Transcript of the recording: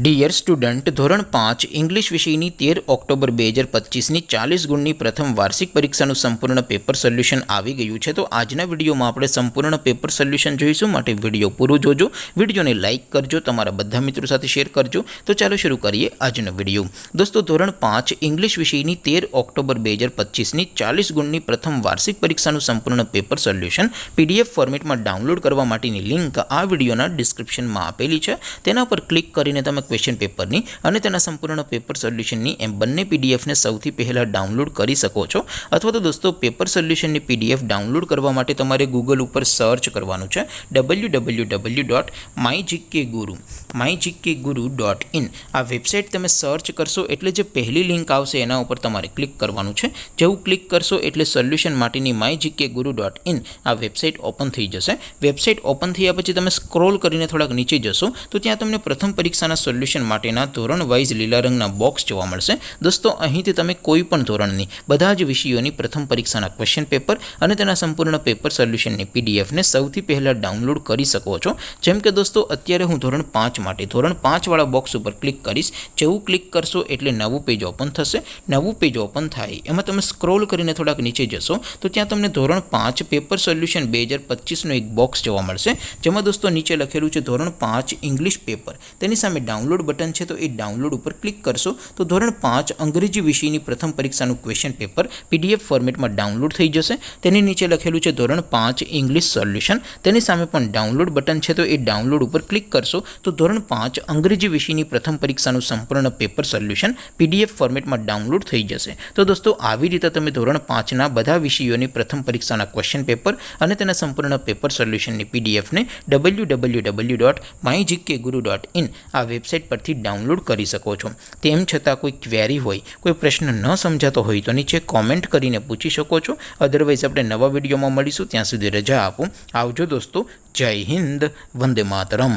Dear student, ધોરણ 5 English વિષયની 13 October 2025ની 40 ગુણની પ્રથમ વાર્ષિક પરીક્ષાનું સંપૂર્ણ પેપર સોલ્યુશન આવી ગયું છે. તો આજના વિડીયોમાં આપણે સંપૂર્ણ પેપર સોલ્યુશન જોઈશું. માટે વિડીયો પૂરો જોજો, વિડીયોને લાઇક કરજો, તમારા બધા મિત્રો સાથે શેર કરજો. તો ચાલો શરૂ કરીએ આજનો વિડીયો. દોસ્તો, ધોરણ 5 ઇંગ્લિશ વિષયની 13 ઓક્ટોબર 2025ની 40 ગુણની પ્રથમ વાર્ષિક પરીક્ષાનું સંપૂર્ણ પેપર સોલ્યુશન PDF ફોર્મેટમાં ડાઉનલોડ કરવા માટેની લિંક આ વિડીયોના ડિસ્ક્રિપ્શનમાં આપેલી છે. તેના પર ક્લિક કરીને તમે ક્વેશ્ચન પેપરની અને તેના સંપૂર્ણ પેપર સોલ્યુશનની એમ બંને પીડીએફને સૌથી પહેલાં ડાઉનલોડ કરી શકો છો. અથવા તો દોસ્તો, પેપર સોલ્યુશનની PDF ડાઉનલોડ કરવા માટે તમારે ગૂગલ ઉપર સર્ચ કરવાનું છે www.mygkguru.in. આ વેબસાઇટ તમે સર્ચ કરશો એટલે જે પહેલી લિંક આવશે એના ઉપર તમારે ક્લિક કરવાનું છે. જેવું ક્લિક કરશો એટલે સોલ્યુશન માટેની mygkguru.in આ વેબસાઇટ ઓપન થઈ જશે. વેબસાઇટ ઓપન થયા પછી તમે સ્ક્રોલ કરીને થોડાક નીચે જશો તો ત્યાં તમને પ્રથમ પરીક્ષાના સોલ્યુશન માટેના ધોરણ વાઇઝ લીલા રંગના બોક્સ જોવા મળશે. દોસ્તો, અહીંથી તમે કોઈ પણ ધોરણની બધા જ વિષયોની પ્રથમ પરીક્ષાના ક્વેશ્ચન પેપર અને તેના સંપૂર્ણ પેપર સોલ્યુશનની પીડીએફને સૌથી પહેલાં ડાઉનલોડ કરી શકો છો. જેમ કે દોસ્તો, અત્યારે હું ધોરણ 5 માટે ધોરણ 5 વાળા બોક્સ ઉપર ક્લિક કરીશ. જેવું ક્લિક કરશો એટલે નવું પેજ ઓપન થશે. નવું પેજ ઓપન થાય એમાં તમે સ્ક્રોલ કરીને થોડાક નીચે જશો તો ત્યાં તમને ધોરણ 5 પેપર સોલ્યુશન 2025નો એક બોક્સ જોવા મળશે. જેમાં દોસ્તો નીચે લખેલું છે ધોરણ 5 ઇંગ્લિશ પેપર. તેની સામે ડાઉનલોડ બટન છે, તો એ ડાઉનલોડ ઉપર ક્લિક કરશો તો ધોરણ 5 અંગ્રેજી વિષયની પ્રથમ પરીક્ષાનું ક્વેશ્ચન પેપર PDF ફોર્મેટમાં ડાઉનલોડ થઈ જશે. તેની નીચે લખેલું છે ધોરણ 5 ઇંગ્લિશ સોલ્યુશન. તેની સામે પણ ડાઉનલોડ બટન છે, તો એ ડાઉનલોડ ઉપર ક્લિક કરશો તો ધોરણ 5 અંગ્રેજી વિષયની પ્રથમ પરીક્ષાનું સંપૂર્ણ પેપર સોલ્યુશન PDF ફોર્મેટમાં ડાઉનલોડ થઈ જશે. તો દોસ્તો, આવી રીતે તમે ધોરણ 5ના બધા વિષયોની પ્રથમ પરીક્ષાના ક્વેશ્ચન પેપર અને તેના સંપૂર્ણ પેપર સોલ્યુશનની PDFને www.mygkguru.in આ વેબસાઇટ પરથી ડાઉનલોડ કરી શકો છો. તેમ છતાં કોઈ ક્વેરી હોય, કોઈ પ્રશ્ન ન સમજાતો હોય તો નીચે કોમેન્ટ કરીને પૂછી શકો છો. અધરવાઇઝ આપણે નવા વિડીયોમાં મળીશું. ત્યાં સુધી રજા આપો. આવજો દોસ્તો. જય હિન્દ. વંદે માતરમ.